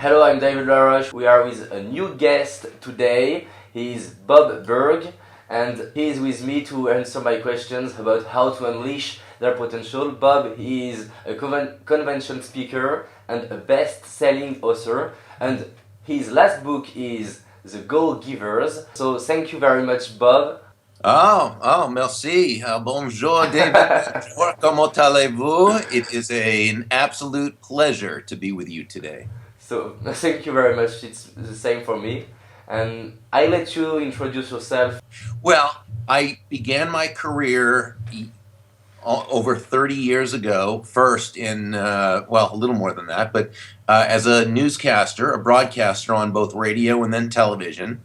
Hello, I'm David Laroche. We are with a new guest today. He is Bob Burg, and he is with me to answer my questions about how to unleash their potential. Bob is a convention speaker and a best-selling author, and his last book is The Go-Givers. So thank you very much, Bob. Merci. Bonjour, David. Bonjour, comment allez-vous? It is an absolute pleasure to be with you today. So thank you very much. It's the same for me. And I let you introduce yourself. Well, I began my career over 30 years ago, first in, a little more than that, but as a newscaster, a broadcaster on both radio and then television.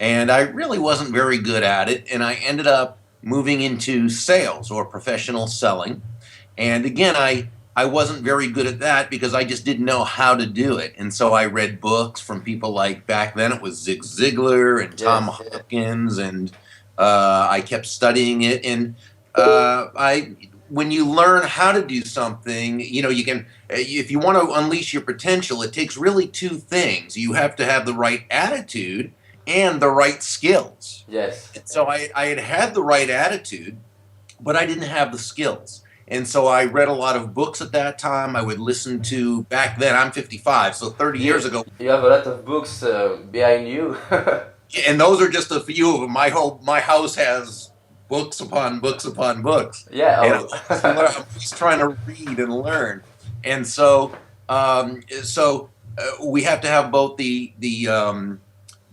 And I really wasn't very good at it, and I ended up moving into sales or professional selling. And again, I wasn't very good at that because I just didn't know how to do it. And so I read books from people like, back then it was Zig Ziglar and Tom Hopkins, and I kept studying it. And when you learn how to do something, you can, if you want to unleash your potential, it takes really two things. You have to have the right attitude and the right skills. Yes. So I had the right attitude, but I didn't have the skills. And so I read a lot of books at that time. I would listen to, back then, I'm 55, so 30 years ago. You have a lot of books behind you. And those are just a few of them. My house has books upon books upon books. Yeah. And I'm just trying to read and learn. And so, we have to have both the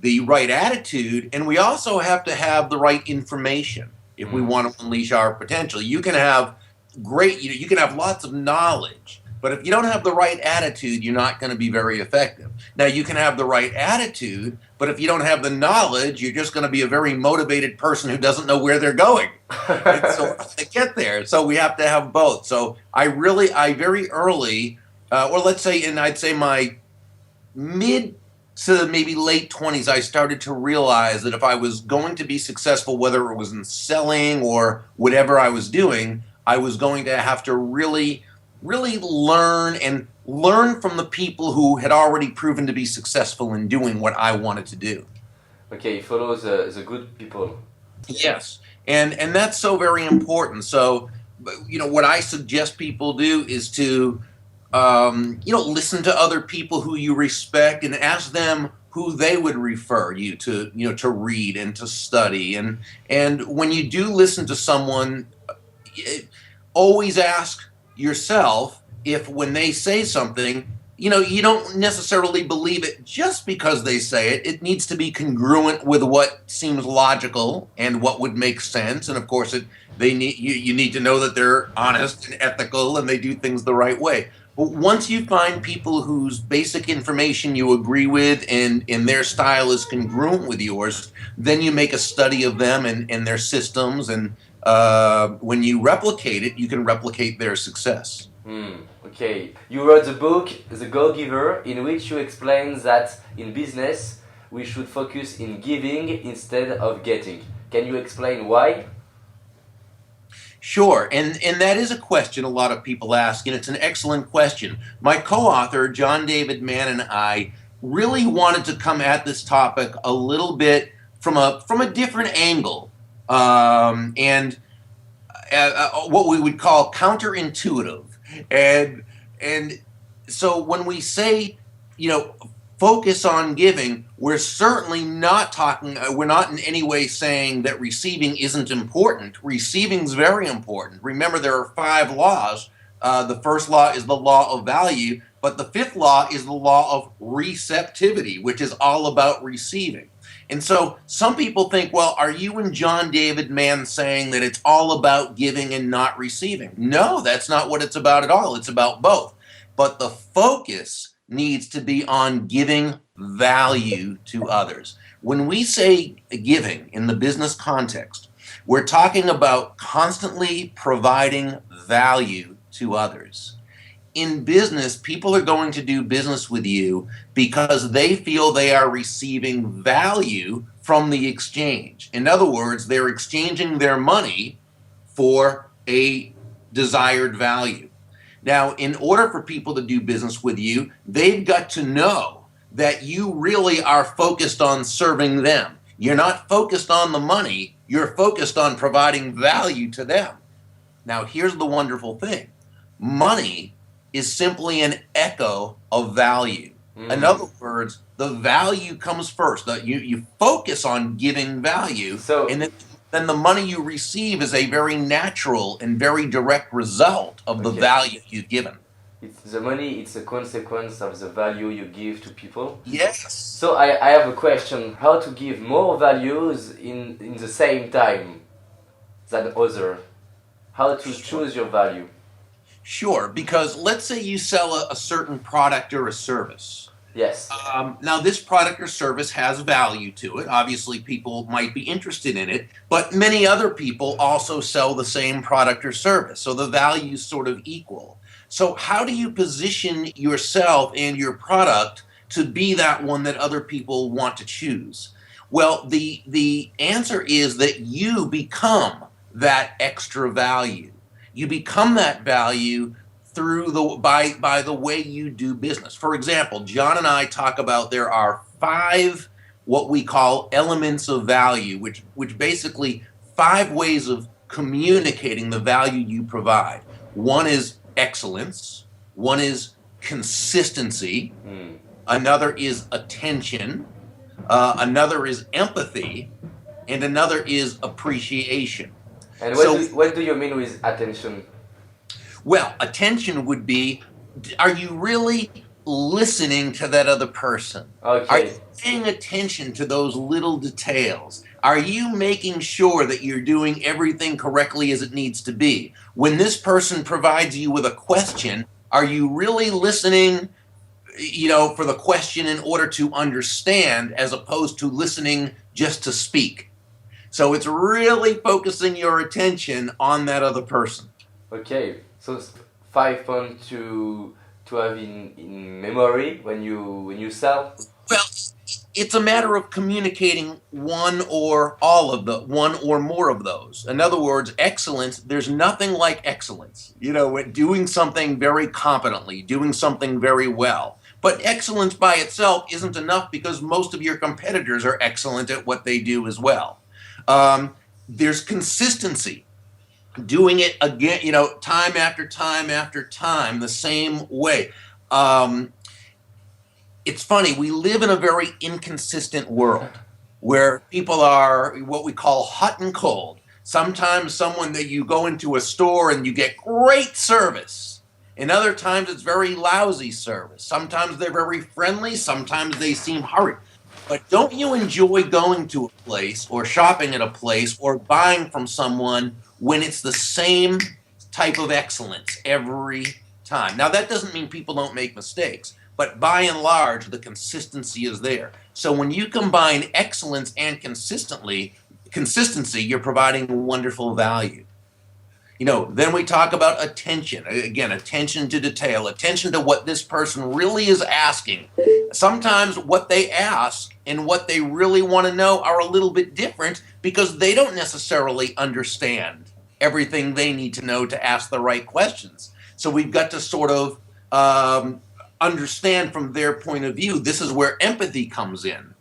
right attitude, and we also have to have the right information if we want to unleash our potential. You can have you can have lots of knowledge, but if you don't have the right attitude, you're not going to be very effective. Now, you can have the right attitude, but if you don't have the knowledge, you're just going to be a very motivated person who doesn't know where they're going. And so to get there, so we have to have both. So I very early, or let's say, and I'd say my mid to maybe late 20s, I started to realize that if I was going to be successful, whether it was in selling or whatever I was doing, I was going to have to really learn from the people who had already proven to be successful in doing what I wanted to do. Okay, follow the good people. Yes, and that's so very important. So, what I suggest people do is to listen to other people who you respect and ask them who they would refer you to, to read and to study. And when you do listen to someone, always ask yourself if when they say something, you don't necessarily believe it just because they say it. It needs to be congruent with what seems logical and what would make sense. And of course, you need to know that they're honest and ethical and they do things the right way. But once you find people whose basic information you agree with and their style is congruent with yours, then you make a study of them and their systems. And when you replicate it, you can replicate their success. Okay. You wrote the book, The Go-Giver, in which you explain that in business, we should focus in giving instead of getting. Can you explain why? Sure, and that is a question a lot of people ask, and it's an excellent question. My co-author, John David Mann, and I really wanted to come at this topic a little bit from a different angle, and what we would call counterintuitive. And so when we say, focus on giving, we're certainly not talking, we're not in any way saying that receiving isn't important. Receiving's very important. Remember, there are 5 laws. The first law is the law of value, but the 5th law is the law of receptivity, which is all about receiving. And so some people think, well, are you and John David Mann saying that it's all about giving and not receiving? No, that's not what it's about at all. It's about both. But the focus needs to be on giving value to others. When we say giving in the business context, we're talking about constantly providing value to others. In business, people are going to do business with you because they feel they are receiving value from the exchange. In other words, they're exchanging their money for a desired value. Now, in order for people to do business with you, they've got to know that you really are focused on serving them. You're not focused on the money, you're focused on providing value to them. Now, here's the wonderful thing. Money is simply an echo of value. In other words, the value comes first. You focus on giving value, So, and then the money you receive is a very natural and very direct result of the okay, value you've given. it's the money. It's a consequence of the value you give to people. Yes. So I have a question: how to give more values in the same time than other? How to choose your value? Sure, because let's say you sell a certain product or a service. Yes. Now, this product or service has value to it. Obviously, people might be interested in it, but many other people also sell the same product or service. So the value is sort of equal. So, how do you position yourself and your product to be that one that other people want to choose? Well, the answer is that you become that extra value. You become that value through by the way you do business. For example, John and I talk about there are 5 what we call elements of value, which basically 5 ways of communicating the value you provide. One is excellence, one is consistency, another is attention, another is empathy, and another is appreciation. And So, what do you mean with attention? well, attention would be, are you really listening to that other person? Are you Okay. paying attention to those little details? Are you making sure that you're doing everything correctly as it needs to be? When this person provides you with a question, are you really listening, for the question in order to understand as opposed to listening just to speak? So it's really focusing your attention on that other person. Okay. So 5 points to have in memory when you sell. Well, it's a matter of communicating one or more of those. In other words, excellence, there's nothing like excellence. Doing something very competently, doing something very well. But excellence by itself isn't enough because most of your competitors are excellent at what they do as well. There's consistency, doing it again, time after time after time, the same way. Um, it's funny, we live in a very inconsistent world where people are what we call hot and cold. Sometimes someone that you go into a store and you get great service. And other times it's very lousy service. Sometimes they're very friendly, sometimes they seem hurried. But don't you enjoy going to a place or shopping at a place or buying from someone when it's the same type of excellence every time? Now, that doesn't mean people don't make mistakes, but by and large, the consistency is there. So when you combine excellence and consistency, you're providing wonderful value. Then we talk about attention. Again, attention to detail, attention to what this person really is asking. Sometimes what they ask and what they really want to know are a little bit different because they don't necessarily understand everything they need to know to ask the right questions. So we've got to sort of understand from their point of view. This is where empathy comes in.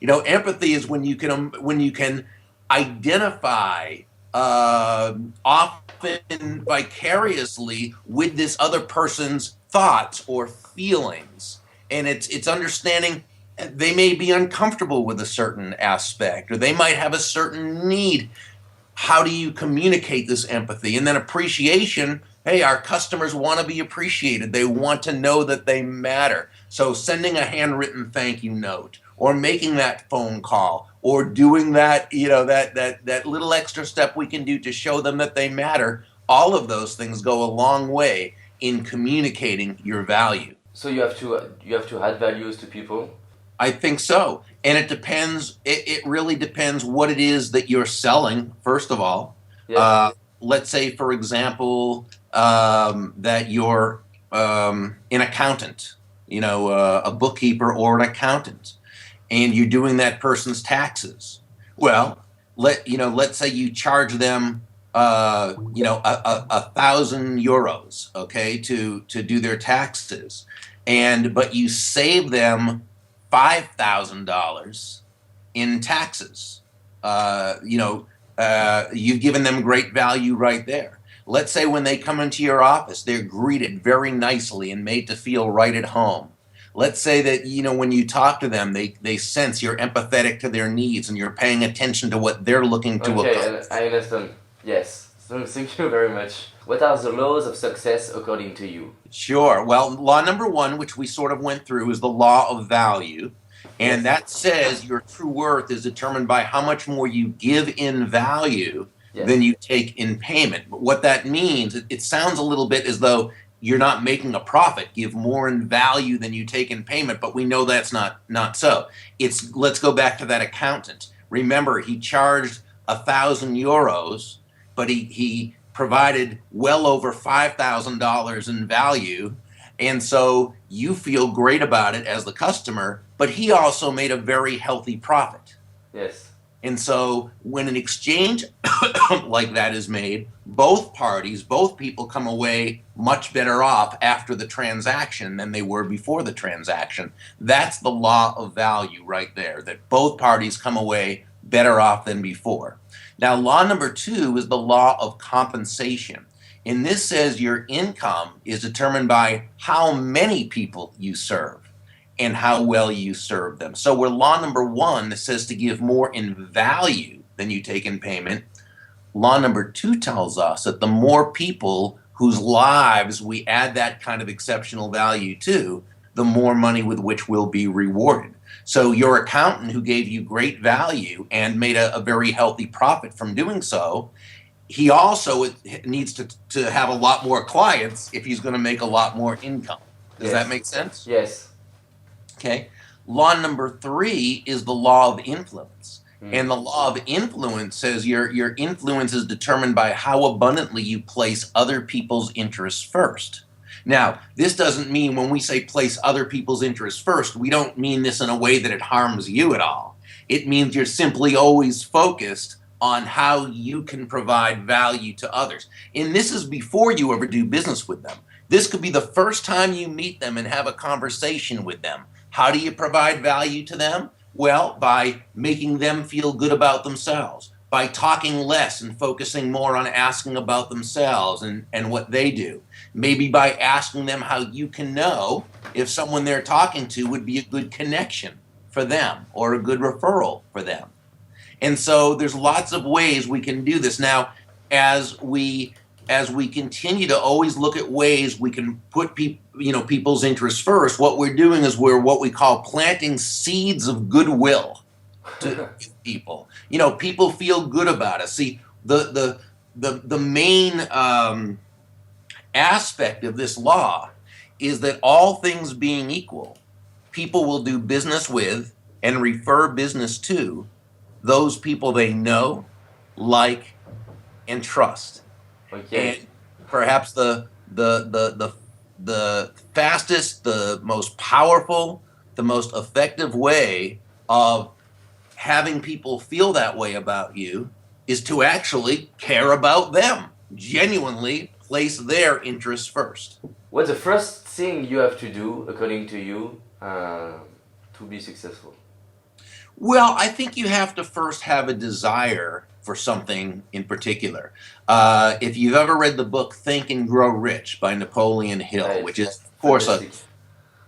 Empathy is when you can identify often vicariously with this other person's thoughts or feelings, and it's understanding they may be uncomfortable with a certain aspect, or they might have a certain need. How do you communicate this empathy? And then appreciation. Hey, our customers want to be appreciated. They want to know that they matter. So sending a handwritten thank you note, or making that phone call, or doing that, that little extra step we can do to show them that they matter. All of those things go a long way in communicating your value. So you have to add values to people. I think so. And it depends, it really depends what it is that you're selling, first of all. Yes. Let's say, for example, that you're an accountant, a bookkeeper or an accountant, and you're doing that person's taxes. Well, let's say you charge them €1,000, okay, to do their taxes, but you save them $5,000 in taxes. You've given them great value right there. Let's say when they come into your office, they're greeted very nicely and made to feel right at home. Let's say that, when you talk to them, they sense you're empathetic to their needs and you're paying attention to what they're looking to Okay, accomplish. and I understand. Yes. So thank you very much. What are the laws of success according to you? Sure. Well, law number one, which we sort of went through, is the law of value. And Yes. that says your true worth is determined by how much more you give in value than Yes. you take in payment. But what that means, it sounds a little bit as though you're not making a profit. Give more in value than you take in payment, but we know that's not so. Let's go back to that accountant. Remember, he charged €1,000, but he provided well over $5,000 in value. And so you feel great about it as the customer, but he also made a very healthy profit. Yes. And so when an exchange like that is made, both people come away much better off after the transaction than they were before the transaction. That's the law of value right there, that both parties come away better off than before. Now, law number two is the law of compensation. And this says your income is determined by how many people you serve and how well you serve them. So where law number one that says to give more in value than you take in payment, law number two tells us that the more people whose lives we add that kind of exceptional value to, the more money with which we'll be rewarded. So your accountant who gave you great value and made a very healthy profit from doing so, he also needs to have a lot more clients if he's going to make a lot more income. Does that make sense? Yes. Okay. Law number three is the law of influence. And the law of influence says your influence is determined by how abundantly you place other people's interests first. Now, this doesn't mean when we say place other people's interests first, we don't mean this in a way that it harms you at all. It means you're simply always focused on how you can provide value to others. And this is before you ever do business with them. This could be the first time you meet them and have a conversation with them. How do you provide value to them? Well, by making them feel good about themselves, by talking less and focusing more on asking about themselves and what they do. Maybe by asking them how you can know if someone they're talking to would be a good connection for them or a good referral for them. And so there's lots of ways we can do this. Now, as we continue to always look at ways we can put people's interests first, what we're doing is we're what we call planting seeds of goodwill to people. People feel good about us. See, the main aspect of this law is that all things being equal, people will do business with and refer business to those people they know, like, and trust. Okay. And perhaps the fastest, the most powerful, the most effective way of having people feel that way about you is to actually care about them, genuinely place their interests first. What's the first thing you have to do, according to you, to be successful? Well, I think you have to first have a desire for something in particular. If you've ever read the book Think and Grow Rich by Napoleon Hill, which is, of course,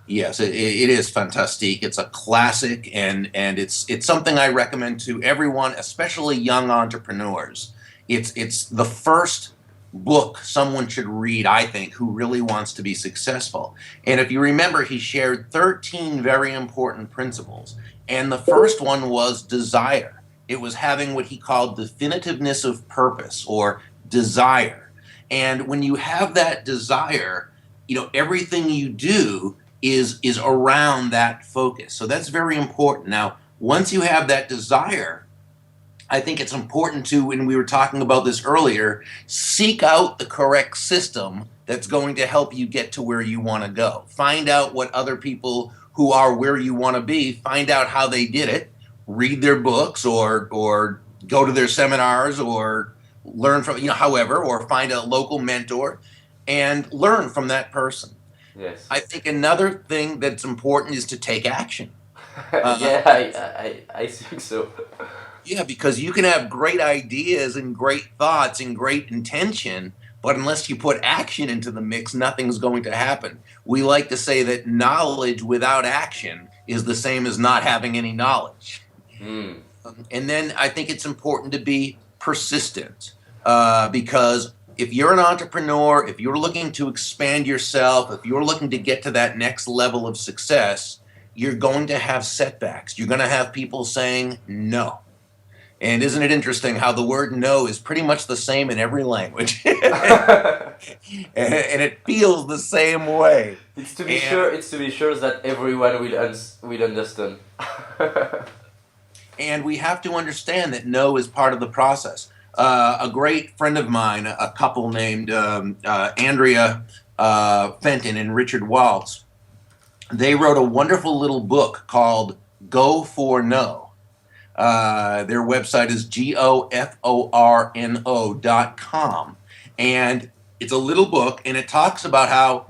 yes, it is fantastic. It's a classic, and it's something I recommend to everyone, especially young entrepreneurs. It's the first book someone should read, I think, who really wants to be successful. And if you remember, he shared 13 very important principles. And the first one was desire. It was having what he called definitiveness of purpose, or desire. And when you have that desire, everything you do is around that focus. So that's very important. Now, once you have that desire, I think it's important to, and we were talking about this earlier, seek out the correct system that's going to help you get to where you want to go. Find out what other people who are where you want to be, find out how they did it, read their books or go to their seminars or learn from, however, or find a local mentor and learn from that person. Yes. I think another thing that's important is to take action. Yeah, I think so. Yeah, because you can have great ideas and great thoughts and great intention, but unless you put action into the mix, nothing's going to happen. We like to say that knowledge without action is the same as not having any knowledge. Hmm. And then I think it's important to be persistent, because if you're an entrepreneur, if you're looking to expand yourself, if you're looking to get to that next level of success, you're going to have setbacks. You're going to have people saying no. And isn't it interesting how the word no is pretty much the same in every language? And it feels the same way. It's to be And sure. It's to be sure that everyone will understand. And we have to understand that no is part of the process. A great friend of mine, a couple named Andrea Fenton and Richard Waltz, they wrote a wonderful little book called Go for No. Their website is goforno.com. And it's a little book, and it talks about how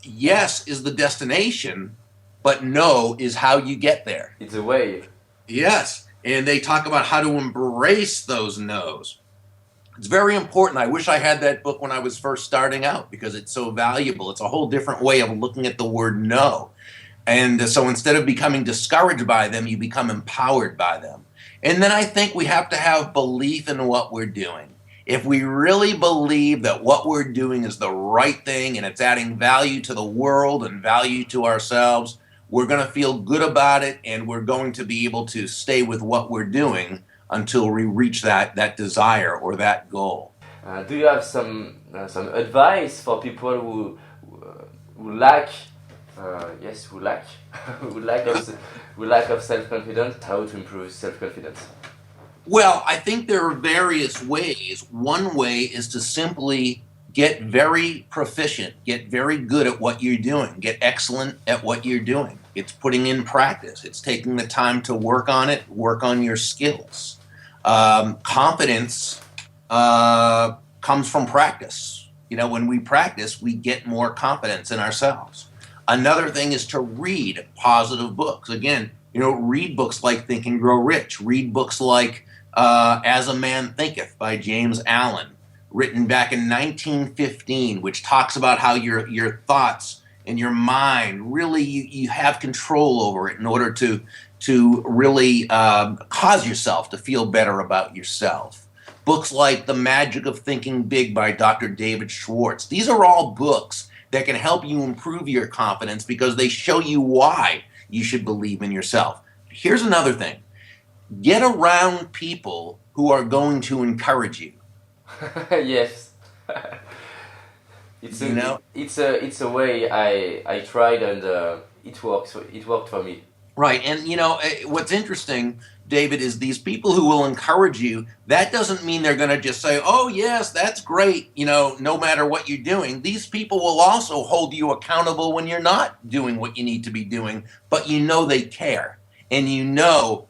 yes is the destination, but no is how you get there. It's a way. Yes. And they talk about how to embrace those no's. It's very important. I wish I had that book when I was first starting out because it's so valuable. It's a whole different way of looking at the word no. And so instead of becoming discouraged by them, you become empowered by them. And then I think we have to have belief in what we're doing. If we really believe that what we're doing is the right thing and it's adding value to the world and value to ourselves, we're going to feel good about it, and we're going to be able to stay with what we're doing until we reach that desire or that goal. Do you have some advice for people who lack who lack who lack of self-confidence? How to improve self-confidence? Well, I think there are various ways. One way is to simply get very proficient, get very good at what you're doing, get excellent at what you're doing. It's putting in practice. It's taking the time to work on it, work on your skills. Confidence comes from practice. When we practice, we get more confidence in ourselves. Another thing is to read positive books. Again, read books like Think and Grow Rich. Read books like As a Man Thinketh by James Allen, written back in 1915, which talks about how your thoughts and your mind really you have control over it in order to really cause yourself to feel better about yourself. Books like The Magic of Thinking Big by Dr. David Schwartz. These are all books that can help you improve your confidence because they show you why you should believe in yourself. Here's another thing. Get around people who are going to encourage you. Yes. It's a way I tried, and it works. It worked for me. Right. And what's interesting, David, is these people who will encourage you, that doesn't mean they're going to just say, oh, yes, that's great, no matter what you're doing. These people will also hold you accountable when you're not doing what you need to be doing, but they care. And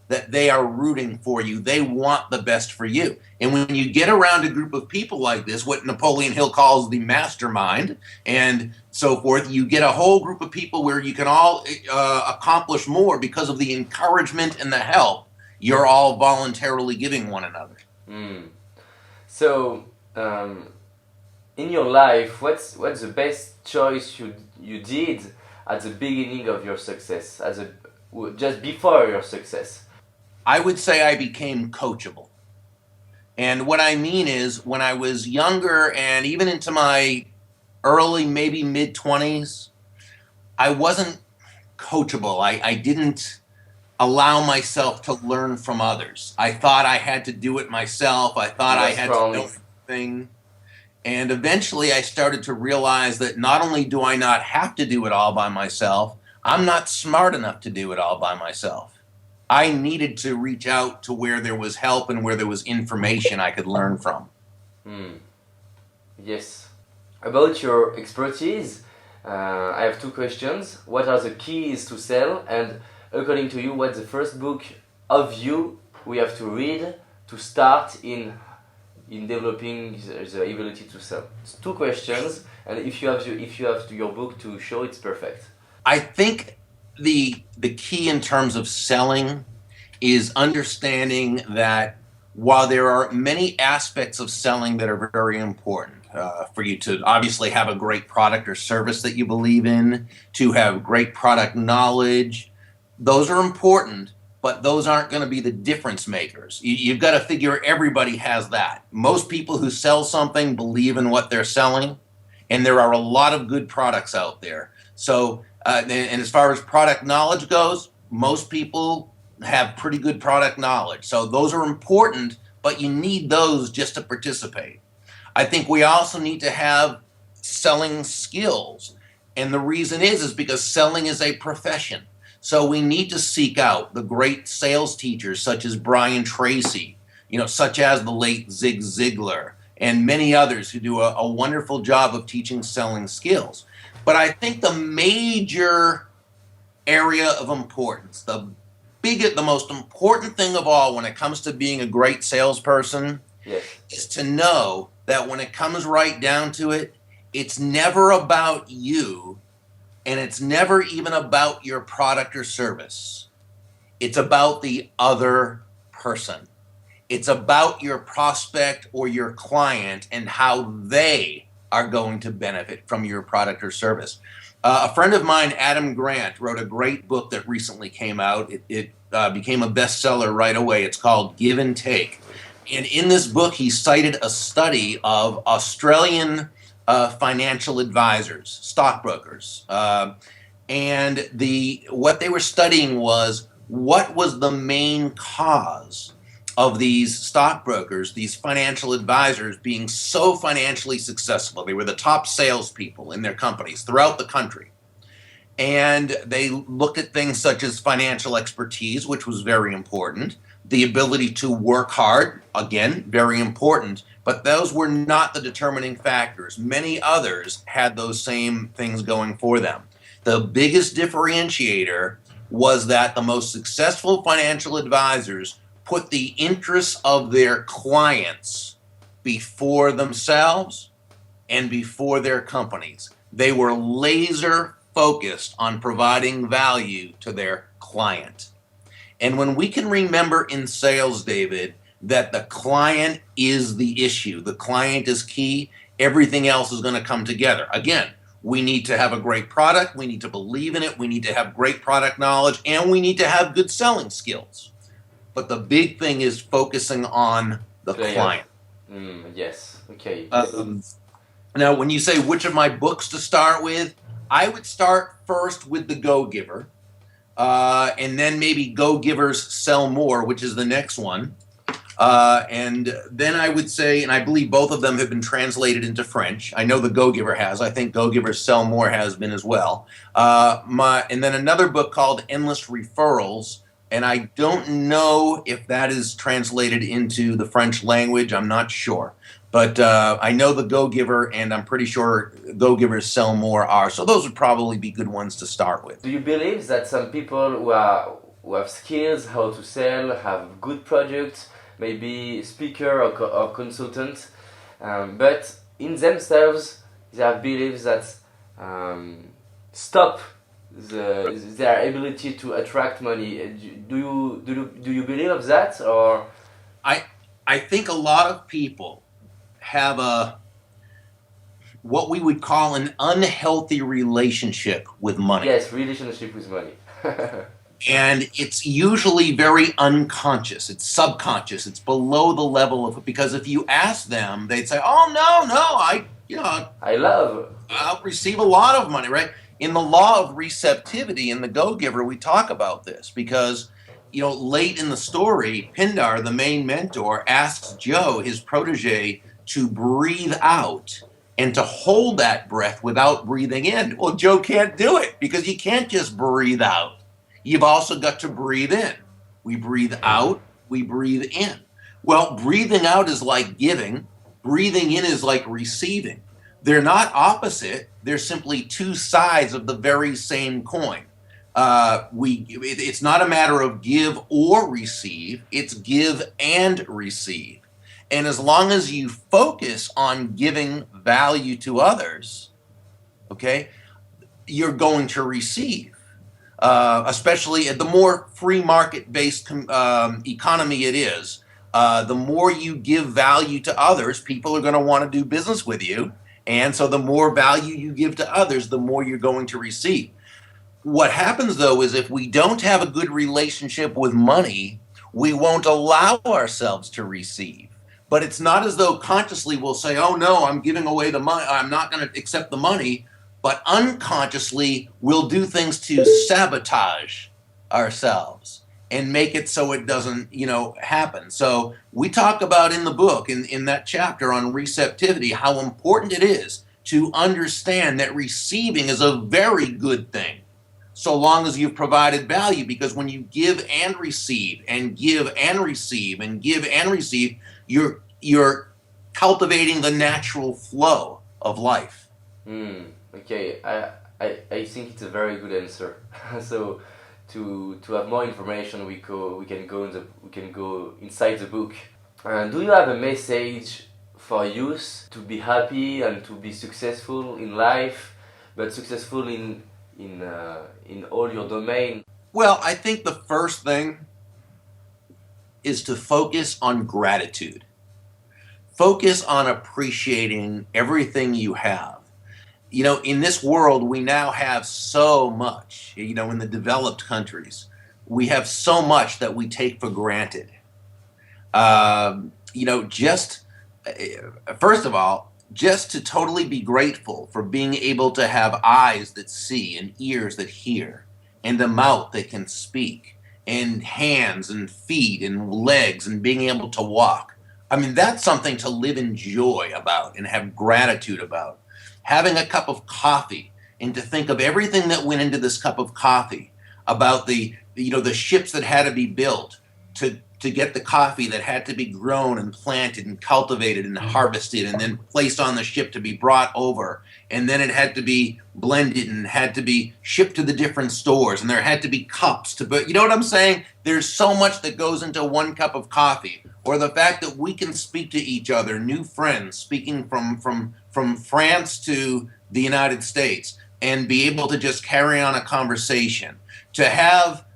that they are rooting for you. They want the best for you. And when you get around a group of people like this, what Napoleon Hill calls the mastermind and so forth, you get a whole group of people where you can all accomplish more because of the encouragement and the help you're all voluntarily giving one another. So, in your life, what's the best choice you did at the beginning of your success, just before your success? I would say I became coachable. And what I mean is, when I was younger and even into my early, maybe mid-20s, I wasn't coachable. I didn't allow myself to learn from others. I thought I had to do it myself. I thought I had to know everything. And eventually I started to realize that not only do I not have to do it all by myself, I'm not smart enough to do it all by myself. I needed to reach out to where there was help and where there was information I could learn from. Yes. About your expertise, I have two questions. What are the keys to sell? And according to you, what's the first book of you we have to read to start in in developing the ability to sell? It's two questions, and if you have your book to show, it's perfect. I think the key in terms of selling is understanding that while there are many aspects of selling that are very important, for you to obviously have a great product or service that you believe in, to have great product knowledge, those are important, but those aren't going to be the difference makers. You've got to figure everybody has that. Most people who sell something believe in what they're selling, and there are a lot of good products out there. So, and as far as product knowledge goes, most people have pretty good product knowledge. So those are important, but you need those just to participate. I think we also need to have selling skills. And the reason is because selling is a profession. So we need to seek out the great sales teachers such as Brian Tracy, such as the late Zig Ziglar, and many others who do a wonderful job of teaching selling skills. But I think the major area of importance, the most important thing of all when it comes to being a great salesperson, Yes. is to know that when it comes right down to it, it's never about you, and it's never even about your product or service. It's about the other person. It's about your prospect or your client and how they are going to benefit from your product or service. A friend of mine, Adam Grant, wrote a great book that recently came out. It became a bestseller right away. It's called Give and Take. And in this book, he cited a study of Australian financial advisors, stockbrokers. And what they were studying was what was the main cause of these stockbrokers, these financial advisors being so financially successful. They were the top salespeople in their companies throughout the country. And they looked at things such as financial expertise, which was very important, the ability to work hard, again, very important, but those were not the determining factors. Many others had those same things going for them. The biggest differentiator was that the most successful financial advisors put the interests of their clients before themselves and before their companies. They were laser focused on providing value to their client. And when we can remember in sales, David, that the client is the issue, the client is key, everything else is going to come together. Again, we need to have a great product, we need to believe in it, we need to have great product knowledge, and we need to have good selling skills. But the big thing is focusing on the client. Yes. Okay. Now, when you say which of my books to start with, I would start first with The Go-Giver, and then maybe Go-Givers Sell More, which is the next one. And then I would say, and I believe both of them have been translated into French. I know The Go-Giver has. I think Go-Givers Sell More has been as well. And then another book called Endless Referrals. And I don't know if that is translated into the French language. I'm not sure. But I know The Go-Giver, and I'm pretty sure Go-Givers Sell More are. So those would probably be good ones to start with. Do you believe that some people who have skills how to sell, have good products, maybe speaker or consultant, but in themselves they have beliefs that stop their ability to attract money? Do you believe of that, or? I think a lot of people have what we would call an unhealthy relationship with money. Yes, relationship with money. And it's usually very unconscious. It's subconscious. It's below the level of, because if you ask them, they'd say, "Oh no, I'll receive a lot of money," right? In the law of receptivity in The Go-Giver, we talk about this because, late in the story, Pindar, the main mentor, asks Joe, his protege, to breathe out and to hold that breath without breathing in. Well, Joe can't do it because you can't just breathe out. You've also got to breathe in. We breathe out, we breathe in. Well, breathing out is like giving. Breathing in is like receiving. They're not opposite. They're simply two sides of the very same coin. It's not a matter of give or receive. It's give and receive. And as long as you focus on giving value to others, okay, you're going to receive. Especially the more free market based economy it is, the more you give value to others, people are going to want to do business with you. And so the more value you give to others, the more you're going to receive. What happens though is if we don't have a good relationship with money, we won't allow ourselves to receive. But it's not as though consciously we'll say, oh no, I'm giving away the money, I'm not going to accept the money. But unconsciously, we'll do things to sabotage ourselves and make it so it doesn't, happen. So we talk about in the book, in that chapter on receptivity, how important it is to understand that receiving is a very good thing, so long as you've provided value. Because when you give and receive and give and receive and give and receive, you're cultivating the natural flow of life. Okay, I think it's a very good answer. So to have more information, we can go inside the book. Do you have a message for youth to be happy and to be successful in life, but successful in all your domain? Well, I think the first thing is to focus on gratitude. Focus on appreciating everything you have. In this world, we now have so much, in the developed countries, we have so much that we take for granted. Just first of all, just to totally be grateful for being able to have eyes that see and ears that hear and a mouth that can speak and hands and feet and legs and being able to walk. I mean, that's something to live in joy about and have gratitude about. Having a cup of coffee and to think of everything that went into this cup of coffee, about the ships that had to be built to get the coffee that had to be grown and planted and cultivated and harvested and then placed on the ship to be brought over, and then it had to be blended and had to be shipped to the different stores, and there had to be cups to, but you know what I'm saying? There's so much that goes into one cup of coffee. Or the fact that we can speak to each other, new friends speaking from France to the United States, and be able to just carry on a conversation, to have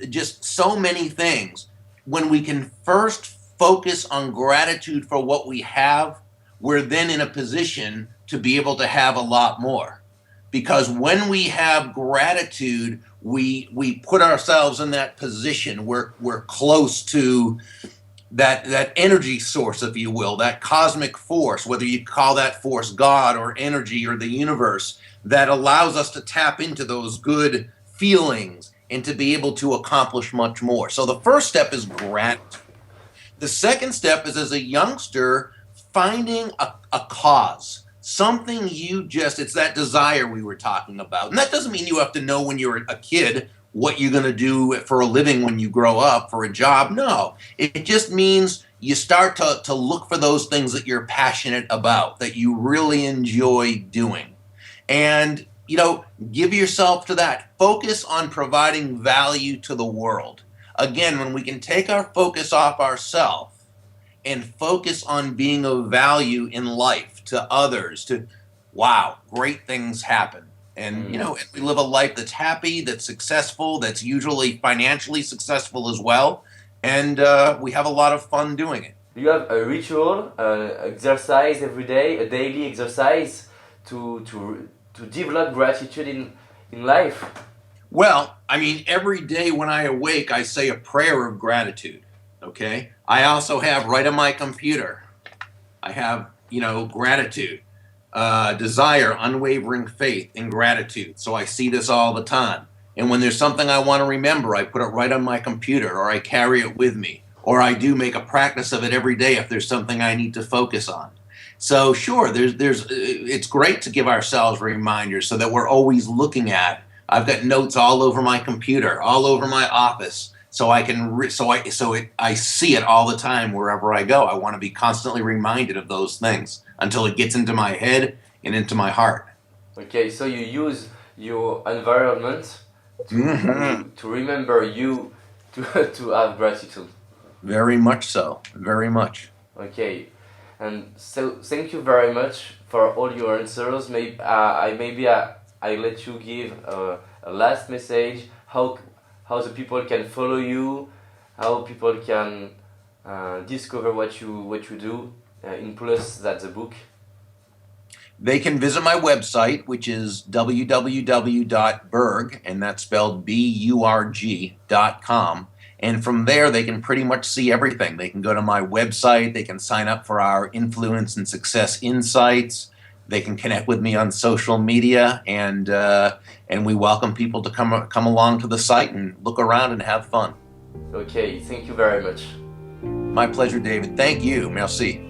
just so many things. When we can first focus on gratitude for what we have, we're then in a position to be able to have a lot more. Because when we have gratitude, we put ourselves in that position. We're close to that energy source, if you will, that cosmic force, whether you call that force God or energy or the universe, that allows us to tap into those good feelings and to be able to accomplish much more. So the first step is gratitude. The second step is, as a youngster, finding a cause. Something it's that desire we were talking about. And that doesn't mean you have to know when you're a kid what you're going to do for a living when you grow up, for a job. No, it just means you start to look for those things that you're passionate about, that you really enjoy doing. And, give yourself to that. Focus on providing value to the world. Again, when we can take our focus off ourselves and focus on being of value in life to others, wow, great things happen. And, and we live a life that's happy, that's successful, that's usually financially successful as well. And we have a lot of fun doing it. Do you have a ritual, exercise every day, a daily exercise to develop gratitude in life? Well, I mean, every day when I awake, I say a prayer of gratitude. Okay. I also have right on my computer, I have, gratitude. Desire, unwavering faith, and gratitude. So I see this all the time. And when there's something I want to remember, I put it right on my computer, or I carry it with me, or I do make a practice of it every day if there's something I need to focus on. So sure, it's great to give ourselves reminders so that we're always looking at. I've got notes all over my computer, all over my office, so I see it all the time wherever I go. I want to be constantly reminded of those things until it gets into my head and into my heart. Okay, so you use your environment to remember you to have gratitude. Very much so. Very much. Okay, and so thank you very much for all your answers. I let you give a last message. How the people can follow you, how people can discover what you do. In plus, that's the book. They can visit my website, which is www.burg, and that's spelled BURG.com. And from there, they can pretty much see everything. They can go to my website. They can sign up for our Influence and Success Insights. They can connect with me on social media, and we welcome people to come along to the site and look around and have fun. Okay, thank you very much. My pleasure, David. Thank you. Merci.